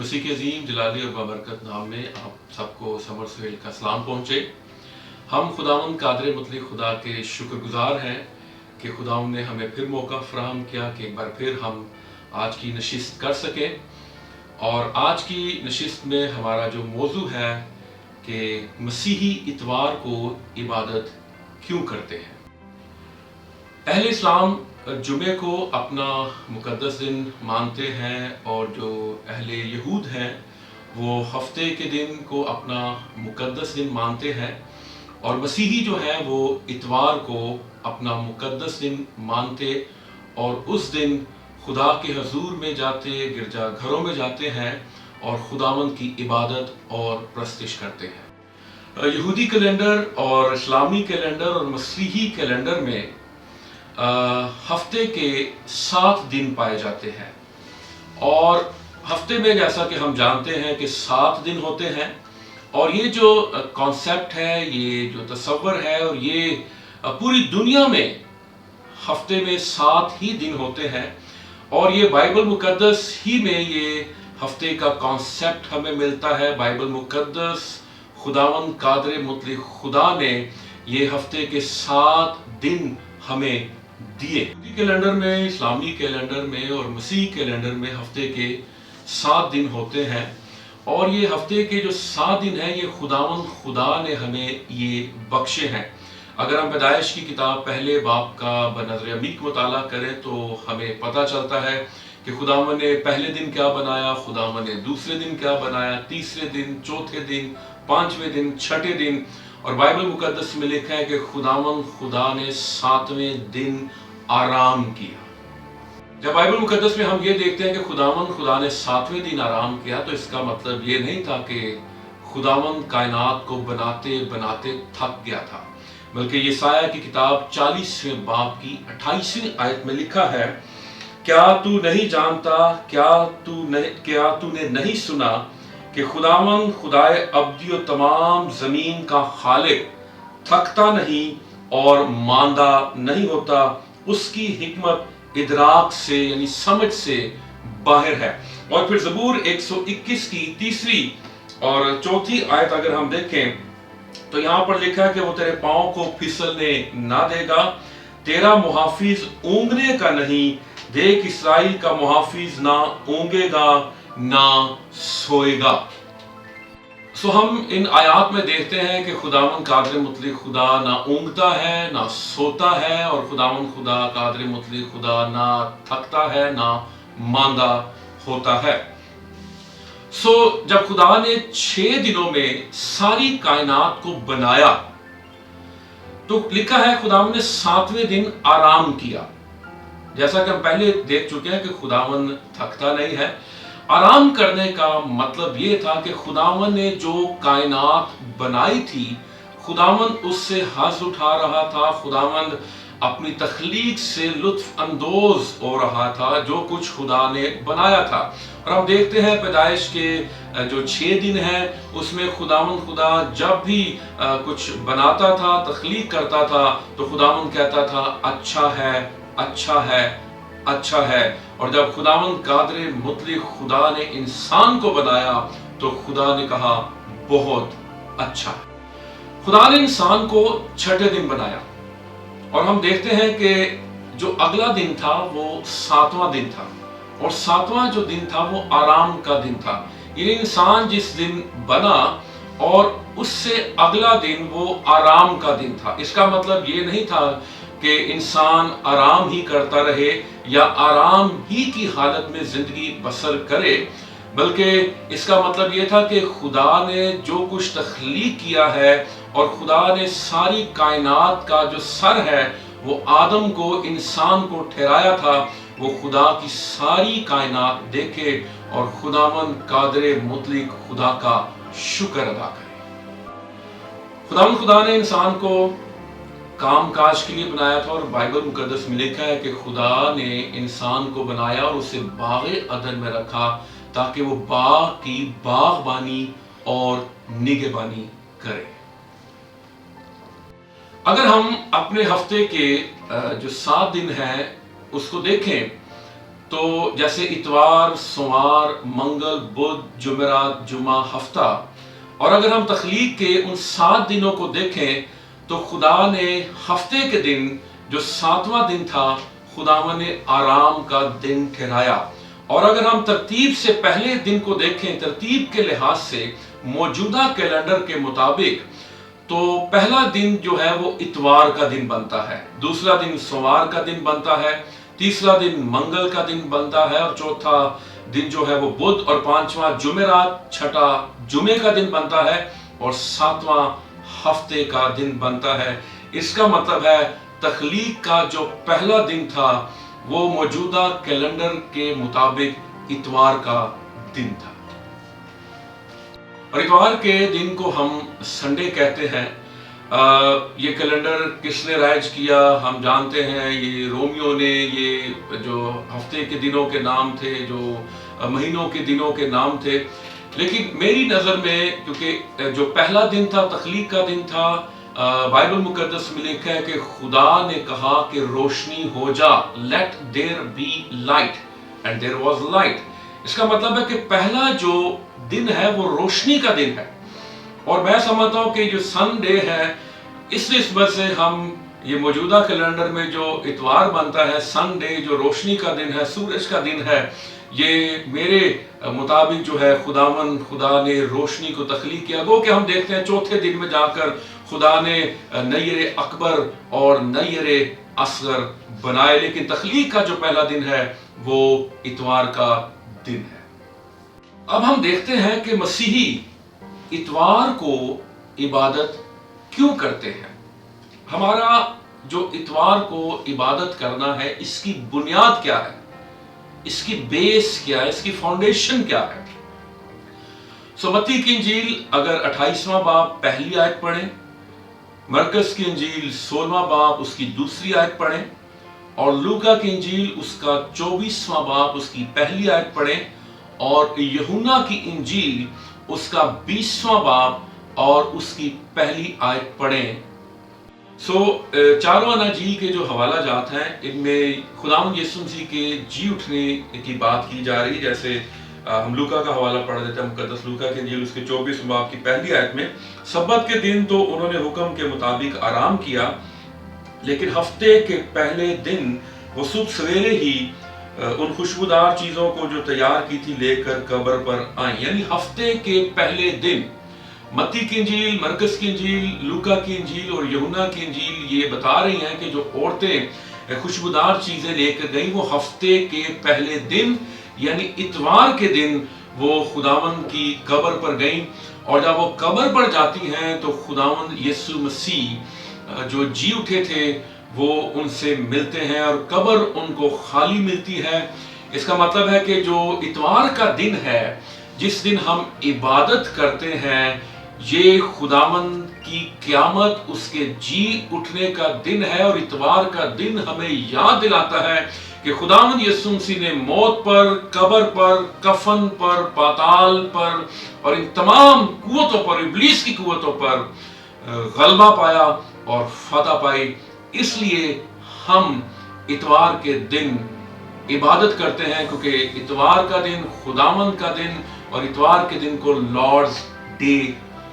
मसीह के अजीम जलाली और बाबरकत नाम में आप सबको समर सुहेल का सलाम पहुँचे। हम खुदावंद कादर मुतलक खुदा के शुक्रगुजार हैं कि खुदावंद ने हमें फिर मौका फराहम किया कि एक बार फिर हम आज की नशिस्त कर सकें। और आज की नशिस्त में हमारा जो मौजू है कि मसीही इतवार को इबादत क्यों करते हैं। अहले इस्लाम जुमे को अपना मुकद्दस दिन मानते हैं और जो अहले यहूद हैं वो हफ्ते के दिन को अपना मुकद्दस दिन मानते हैं और मसीही जो है वो इतवार को अपना मुकद्दस दिन मानते और उस दिन खुदा के हजूर में जाते, गिरजा घरों में जाते हैं और खुदावंद की इबादत और प्रस्तिश करते हैं। यहूदी कैलेंडर और इस्लामी कैलेंडर और मसीही कैलेंडर में हफ्ते के 7 दिन पाए जाते हैं और हफ्ते में जैसा कि हम जानते हैं कि 7 दिन होते हैं और ये जो कॉन्सेप्ट है, ये जो तस्वर है और ये पूरी दुनिया में हफ्ते में 7 ही दिन होते हैं और ये बाइबल मुकद्दस ही में ये हफ्ते का कॉन्सेप्ट हमें मिलता है। बाइबल मुकद्दस खुदावंद कादर मुतलक खुदा ने ये हफ्ते के 7 दिन हमें दिए। यहूदी कैलेंडर में, इस्लामी कैलेंडर में और मसीही कैलेंडर में हफ्ते के 7 दिन होते हैं और ये हफ्ते के जो 7 दिन हैं ये खुदावंद खुदा ने हमें ये बख्शे हैं। अगर हम पैदाइश की किताब पहले बाब का बनज़र अमीक मुताला करें तो हमें पता चलता है कि खुदावंद ने पहले दिन क्या बनाया, खुदावंद ने दूसरे दिन क्या बनाया, तीसरे दिन, चौथे दिन, 5वें दिन, 6ठे दिन। और बाइबल मुकद्दस में लिखा है कि खुदावंद खुदा ने 7वें दिन आराम किया। जब बाइबल मुकद्दस में हम ये देखते हैं कि खुदावंद खुदा ने 7वें दिन आराम किया तो इसका मतलब ये नहीं था कि खुदावंद कायनात को बनाते बनाते थक गया था, बल्कि यशायाह की किताब 40वें बाब की 28वीं आयत में लिखा है, क्या तू नहीं जानता, क्या तूने नहीं सुना कि खुदावंद खुदाए अब्दी और तमाम जमीन का खालिक थकता नहीं और मांदा नहीं होता, उसकी हिकमत इदराक से यानी समझ से बाहर है। और फिर ज़बूर 121 की 3री और 4थी आयत अगर हम देखें तो यहाँ पर लिखा है कि वो तेरे पाँव को फिसलने ना देगा, तेरा मुहाफिज ऊँघने का नहीं, देख इस्राइल का मुहाफिज ना ऊँघेगा ना सोएगा। सो हम इन आयात में देखते हैं कि खुदावंद कादर मुतलक खुदा ना ऊँघता है ना सोता है और खुदावंद खुदा कादर मुतलक खुदा ना थकता है ना मांदा होता है। सो जब खुदा ने 6 दिनों में सारी कायनात को बनाया तो लिखा है खुदावंद ने 7वें दिन आराम किया। जैसा कि हम पहले देख चुके हैं कि खुदावंद थकता नहीं है। आराम करने का मतलब ये था कि खुदावंद ने जो कायनात बनाई थी, खुदावंद उससे हज़ उठा रहा था, खुदावंद अपनी तख्लीक से लुत्फ अंदोज हो रहा था जो कुछ खुदा ने बनाया था। और हम देखते हैं पैदाइश के जो 6 दिन हैं उसमें खुदावंद खुदा जब भी कुछ बनाता था, तख्लीक करता था तो खुदावंद कहता था अच्छा है, अच्छा है, अच्छा है। और जब खुदावंद कादर मुतलक खुदा ने इंसान को बनाया तो खुदा ने कहा बहुत अच्छा। खुदा ने इंसान को 6ठे दिन बनाया और हम देखते हैं कि जो अगला दिन था वो 7वां दिन था और 7वां जो दिन था वो आराम का दिन था। ये इंसान जिस दिन बना और उससे अगला दिन वो आराम का दिन था। इसका मतलब ये नहीं था कि इंसान आराम ही करता रहे या आराम ही की हालत में जिंदगी बसर करे, बल्कि इसका मतलब ये था कि खुदा ने जो कुछ तख्लीक किया है और खुदा ने सारी कायनात का जो सर है वो आदम को, इंसान को ठहराया था, वो खुदा की सारी कायनात देखे और खुदावंद कादर मुतलक खुदा का शुक्र अदा करे। खुदावंद खुदा ने इंसान को काम काज के लिए बनाया था और बाइबल मुकद्दस में लिखा है कि खुदा ने इंसान को बनाया और उसे बाग़े अदन में रखा ताकि वो बाग की बागबानी और निगहबानी करे। अगर हम अपने हफ्ते के जो 7 दिन हैं उसको देखें तो जैसे इतवार, सोमवार, मंगल, बुध, जुमेरात, जुमा, हफ्ता, और अगर हम तख्लीक के उन 7 दिनों को देखें तो खुदा ने हफ्ते के दिन जो 7वां दिन था, खुदावन ने आराम का दिन ठहराया। और अगर हम तरतीब से पहले दिन को देखें, तरतीब के लिहाज से मौजूदा कैलेंडर के मुताबिक, तो पहला दिन जो है वो इतवार का दिन बनता है, दूसरा दिन सोमवार का दिन बनता है, तीसरा दिन मंगल का दिन बनता है, और चौथा दिन जो है वो बुध, और पांचवा जुमेरात, छठा जुमे का दिन बनता है, और सातवां हफ्ते का दिन बनता है। इसका मतलब है तख्लीक का जो पहला दिन था वो मौजूदा कैलेंडर के मुताबिक इतवार का दिन था। और इतवार के दिन को हम संडे कहते हैं। ये कैलेंडर किसने राइज किया हम जानते हैं, ये रोमियो ने। ये जो हफ्ते के दिनों के नाम थे, जो महीनों के दिनों के नाम थे। लेकिन मेरी नज़र में, क्योंकि जो पहला दिन था तख्लीक का दिन था, बाइबल मुकद्दस में लिखा है कि खुदा ने कहा कि रोशनी हो जा, let there be light, and there was light. इसका मतलब है कि पहला जो दिन है वो रोशनी का दिन है। और मैं समझता हूं कि जो संडे है, इस निस्बत से हम ये मौजूदा कैलेंडर में जो इतवार बनता है, संडे जो रोशनी का दिन है, सूरज का दिन है, ये मेरे मुताबिक जो है खुदा ने रोशनी को तख्लीक किया। गो कि हम देखते हैं चौथे दिन में जाकर खुदा ने नयरे अकबर और नयरे असगर बनाए, लेकिन तख्लीक का जो पहला दिन है वो इतवार का दिन है। अब हम देखते हैं कि मसीही इतवार को इबादत क्यों करते हैं। हमारा जो इतवार को इबादत करना है, इसकी बुनियाद क्या है, इसकी बेस क्या है, इसकी फाउंडेशन क्या है। मत्ती की इंजील अगर 28वां बाब पहली आयत पढ़ें, मरकस की इंजील 16वां बाब उसकी दूसरी आयत पढ़ें, और लूका की इंजील उसका 24वां बाब उसकी पहली आयत पढ़ें, और यूहन्ना की इंजील उसका 20वां बाब और उसकी पहली आयत पढ़ें। चारों अनाजील के जो हवाला जात हैं, इनमें खुदावंद यीशु मसीह के जी उठने की बात की जा रही है। जैसे हम लूका का हवाला पढ़ देते हैं, मुकद्दस लूका की इंजील उसके 24 बाब की पहली आयत में, सब्बत के दिन तो उन्होंने हुक्म के मुताबिक आराम किया, लेकिन हफ्ते के पहले दिन वो सुबह सवेरे ही उन खुशबूदार चीजों को जो तैयार की थी लेकर कब्र पर आई। यानी हफ्ते के पहले दिन मत्ती की इंजील, मरकस की इंजील, लूका की इंजील और यूहन्ना की इंजील ये बता रही हैं कि जो औरतें खुशबूदार चीजें लेकर गई वो हफ्ते के पहले दिन यानी इतवार के दिन वो खुदावंद की कब्र पर गई। और जब वो कब्र पर जाती हैं तो खुदावंद यीशु मसीह जो जी उठे थे वो उनसे मिलते हैं और कब्र उनको खाली मिलती है। इसका मतलब है कि जो इतवार का दिन है, जिस दिन हम इबादत करते हैं, ये खुदावंद की क़यामत, उसके जी उठने का दिन है। और इतवार का दिन हमें याद दिलाता है कि खुदावंद यीशु मसीह ने मौत पर, कब्र पर, कफन पर, पाताल पर और इन तमाम कुव्वतों पर, इब्लीस की कुव्वतों पर गलबा पाया और फतह पाई। इसलिए हम इतवार के दिन इबादत करते हैं, क्योंकि इतवार का दिन खुदावंद का दिन और इतवार के दिन को लॉर्ड्स डे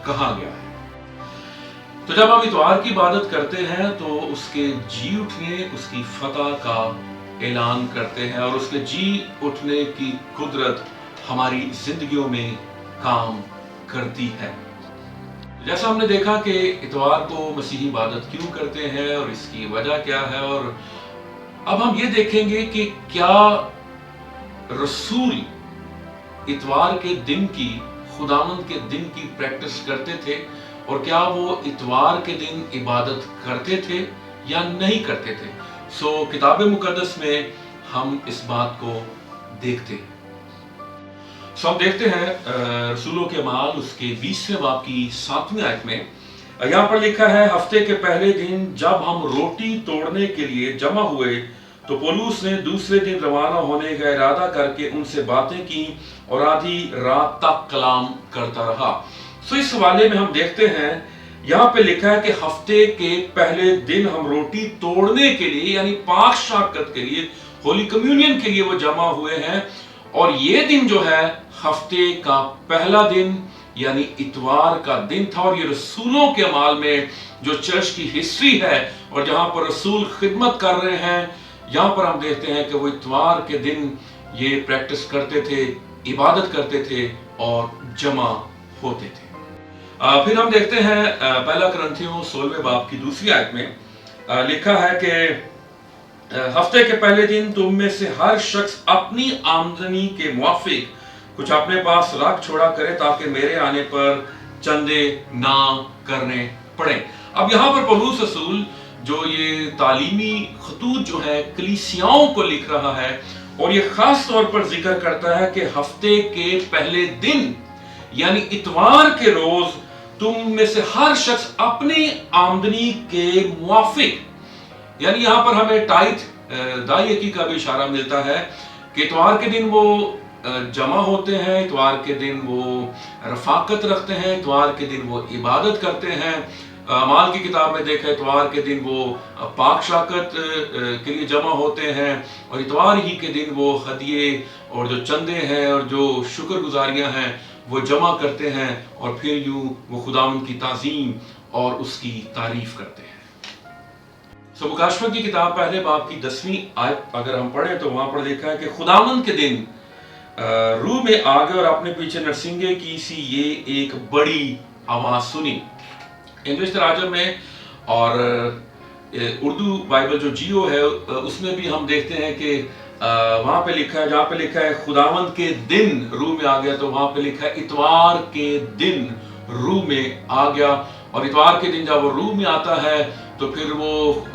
कहा गया है। तो जब हम इतवार की इबादत करते हैं तो उसके जी उठने, उसकी फतह का ऐलान करते हैं और उसके जी उठने की कुदरत हमारी जिंदगियों में काम करती है। जैसा हमने देखा कि इतवार को मसीही इबादत क्यों करते हैं और इसकी वजह क्या है, और अब हम ये देखेंगे कि क्या रसूल इतवार के दिन की, खुदावंद के दिन की प्रैक्टिस करते थे, और क्या वो इतवार के दिन इबादत करते थे या नहीं करते थे। किताब मुकद्दस में हम इस बात को देखते हैं। हम देखते हैं रसूलों के अमाल उसके 20वें बाब की 7वीं आयत में, यहाँ पर लिखा है, हफ्ते के पहले दिन जब हम रोटी तोड़ने के लिए जमा हुए तो पौलुस ने दूसरे दिन रवाना होने का इरादा करके उनसे बातें की और आधी रात तक कलाम करता रहा। इस हवाले में हम देखते हैं, यहाँ पे लिखा है कि हफ्ते के पहले दिन हम रोटी तोड़ने के लिए यानी पाक शाकत के लिए होली कम्युनियन के लिए वो जमा हुए हैं। और ये दिन जो है हफ्ते का पहला दिन यानी इतवार का दिन था। और ये रसूलों के अमाल में जो चर्च की हिस्ट्री है और जहां पर रसूल खिदमत कर रहे हैं, यहां पर हम देखते हैं कि वो इतवार के दिन ये प्रैक्टिस करते थे, इबादत करते थे और जमा होते थे। फिर हम देखते हैं पहला कुरिन्थियों 16वें बाब की दूसरी आयत में लिखा है कि हफ्ते के पहले दिन तुम में से हर शख्स अपनी आमदनी के मुआफिक कुछ अपने पास रख छोड़ा करे, ताकि मेरे आने पर चंदे ना करने पड़े। अब यहाँ पर पौलुस रसूल जो ये तालीमी खतूत जो है कलीसियाओं को लिख रहा है, और ये खास तौर पर जिक्र करता है कि हफ्ते के पहले दिन यानी इतवार के रोज तुम में से हर शख्स अपनी आमदनी के मुआफिक, यानी यहां पर हमें टाइथ दायकी का भी इशारा मिलता है कि इतवार के दिन वो जमा होते हैं, इतवार के दिन वो रफाकत रखते हैं, इतवार के दिन वो इबादत करते हैं। अमाल की किताब में देखा, इतवार के दिन वो पाक शाकत के लिए जमा होते हैं, और इतवार ही के दिन वो हदिये और जो चंदे हैं और जो शुक्रगुजारियां हैं वो जमा करते हैं, और फिर यूं वो खुदावंद की ताज़ीम और उसकी तारीफ करते हैं। मुकाशफा की किताब पहले बाब की 10वीं आयत अगर हम पढ़ें तो वहां पर लिखा है कि खुदावंद के दिन रूह में आ गए और अपने पीछे नरसिंगे की सी ये एक बड़ी आवाज सुनी। इंग्लिश तराजम में और उर्दू बाइबल जो जियो है उसमें भी हम देखते हैं कि वहां पे लिखा है, जहां पे लिखा है खुदावंद के दिन रूह में आ गया, तो वहां पे लिखा है इतवार के दिन रूह में आ गया। और इतवार के दिन जब वो रूह में आता है तो फिर वो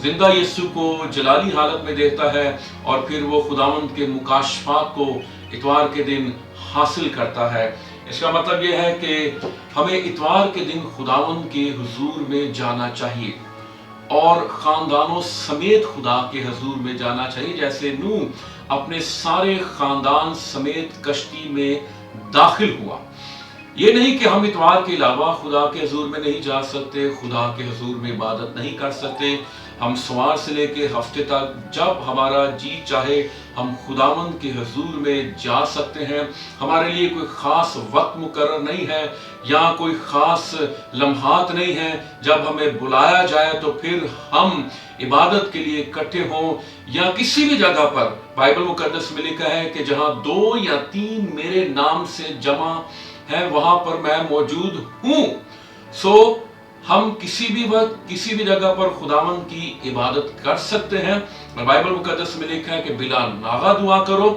जिंदा यीशु को जलाली हालत में देखता है, और फिर वो खुदावंद के मुकाशफात को इतवार के दिन हासिल करता है। इसका मतलब यह है कि हमें इतवार के दिन खुदावंद के हुजूर में जाना चाहिए और खानदानों समेत खुदा के हुजूर में जाना चाहिए, जैसे नूह अपने सारे खानदान समेत कश्ती में दाखिल हुआ। ये नहीं कि हम इतवार के अलावा खुदा के हुजूर में नहीं जा सकते, खुदा के हुजूर में इबादत नहीं कर सकते। हम सोमवार से लेके हफ्ते तक जब हमारा जी चाहे हम खुदावंद के हुजूर में जा सकते हैं। हमारे लिए कोई खास वक्त मुकर्रर नहीं है या कोई खास लम्हात नहीं है। जब हमें बुलाया जाए तो फिर हम इबादत के लिए इकट्ठे हों, या किसी भी जगह पर बाइबल मुकद्दस में लिखा है कि जहां 2 या 3 मेरे नाम से जमा है वहां पर मैं मौजूद हूं। सो हम किसी भी वक्त किसी भी जगह पर खुदावंद की इबादत कर सकते हैं। बाइबल मुकद्दस में लिखा है कि बिला नागा दुआ करो।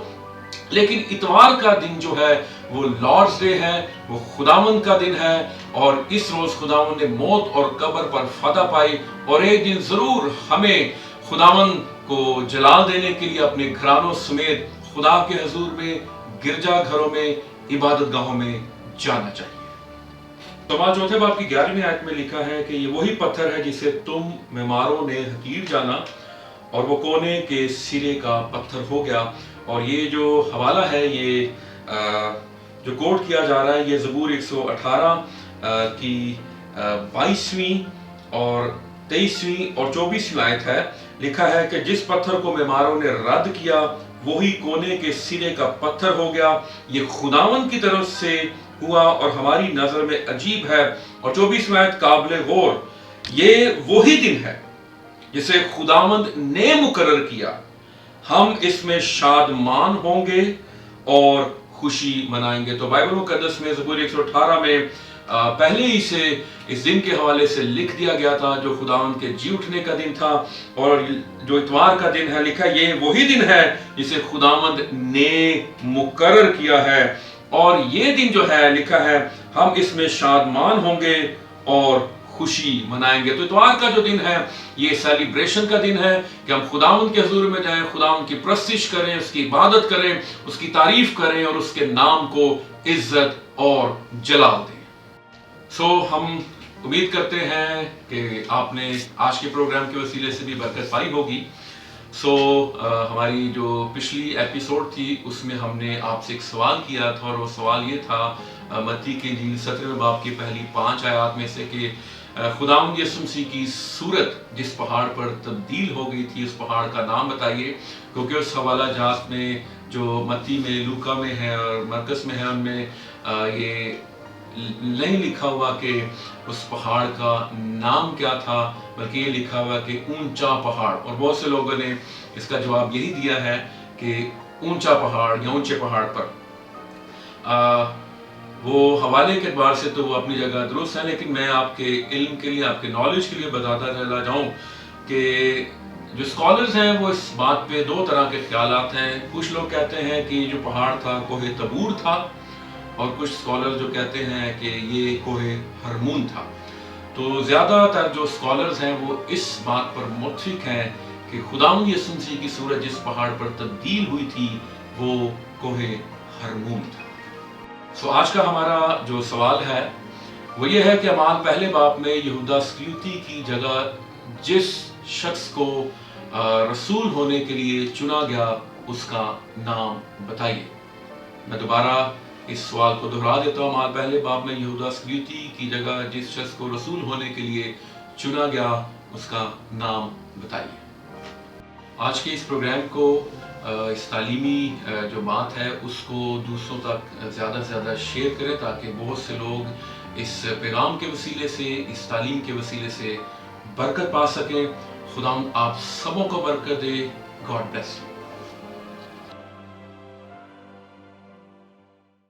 लेकिन इतवार का दिन जो है वो लॉर्ड्स डे है, वो खुदावंद का दिन है, और इस रोज खुदावंद ने मौत और कब्र पर फतह पाई, और एक दिन जरूर हमें खुदावंद को जलाल देने के लिए अपने घरानों समेत खुदा के हुजूर में, गिरजा घरों में, इबादत गाहों में जाना चाहिए। तो चौथे बाब की 11वीं आयत में लिखा है कि ये वही पत्थर है जिसे तुम मेमारों ने हकीर जाना, और वो कोने के सिरे का पत्थर हो गया। और ये जो हवाला है ये जो कोट किया जा रहा है ये ज़बूर 118 की 22वीं और 23वीं और 24वीं आयत है। लिखा है कि जिस पत्थर को मेमारों ने रद्द किया वही कोने के सिरे का पत्थर हो गया। ये खुदावंद की तरफ से हुआ और हमारी नजर में अजीब है। और 24वीं आयत काबिल गौर, ये वही दिन है जिसे खुदावंद ने मुकर्रर किया। हम इसमें शादमान होंगे और खुशी मनाएंगे। तो बाइबल मुकद्दस में ज़बूर 118 में पहले ही से इस दिन के हवाले से लिख दिया गया था जो खुदावंद के जी उठने का दिन था। और जो इतवार का दिन है लिखा ये वही दिन है जिसे खुदावंद ने मुकर्रर किया है। और ये दिन जो है लिखा है हम इसमें शादमान होंगे और खुशी मनाएंगे। तो इतवार का जो दिन है ये सेलिब्रेशन का दिन है कि हम खुदावंद के हुजूर में जाएं, खुदावंद की प्रस्तिश करें, उसकी इबादत करें, उसकी तारीफ करें और उसके नाम को इज्जत और जलाल दें। सो हम उम्मीद करते हैं कि आपने आज के प्रोग्राम के वसीले से भी बरकत पाई होगी। سو ہماری جو پچھلی ایپیسوڈ تھی اس میں ہم نے آپ سے ایک سوال کیا تھا، اور وہ سوال یہ تھا متی کی انجیل 17 باب کی پہلی 5 آیات میں سے کہ خداوند یسوع مسیح کی صورت جس پہاڑ پر تبدیل ہو گئی تھی اس پہاڑ کا نام بتائیے، کیونکہ اس حوالہ جات میں جو متی میں، لوکا میں ہے اور مرکز میں ہے، ان میں یہ نہیں لکھا ہوا کہ اس پہاڑ کا نام کیا تھا، بلکہ یہ لکھا ہوا کہ اونچا پہاڑ. اور بہت سے لوگوں نے اس کا جواب یہی دیا ہے کہ اونچا پہاڑ یا اونچے پہاڑ پر. وہ حوالے کے اعتبار سے تو وہ اپنی جگہ درست ہے، لیکن میں آپ کے علم کے لیے، آپ کے نالج کے لیے بتاتا چلا جاؤں کہ جو اسکالرز ہیں وہ اس بات پہ دو طرح کے خیالات ہیں. کچھ لوگ کہتے ہیں کہ یہ جو پہاڑ تھا کوہ طبور تھا، اور کچھ اسکالر جو کہتے ہیں کہ یہ کوہ ہرمون تھا. تو زیادہ تر جو اسکالرز ہیں وہ اس بات پر متفق ہیں کہ خداوند یسوع مسیح کی صورت جس پہاڑ پر تبدیل ہوئی تھی وہ کوہ ہرمون تھا. سو آج کا ہمارا جو سوال ہے وہ یہ ہے کہ اعمال پہلے باب میں یہودا اسکریوتی کی جگہ جس شخص کو رسول ہونے کے لیے چنا گیا اس کا نام بتائیے. میں دوبارہ اس سوال کو دہرا دیتا ہوں. اعمال پہلے باب میں یہودا اسکریوتی کی جگہ جس شخص کو رسول ہونے کے لیے چنا گیا اس کا نام بتائیے. آج کے اس پروگرام کو، اس تعلیمی جو بات ہے اس کو دوسروں تک زیادہ سے زیادہ شیئر کریں تاکہ بہت سے لوگ اس پیغام کے وسیلے سے، اس تعلیم کے وسیلے سے برکت پا سکیں. خدا آپ سبوں کو برکت دے. God bless you.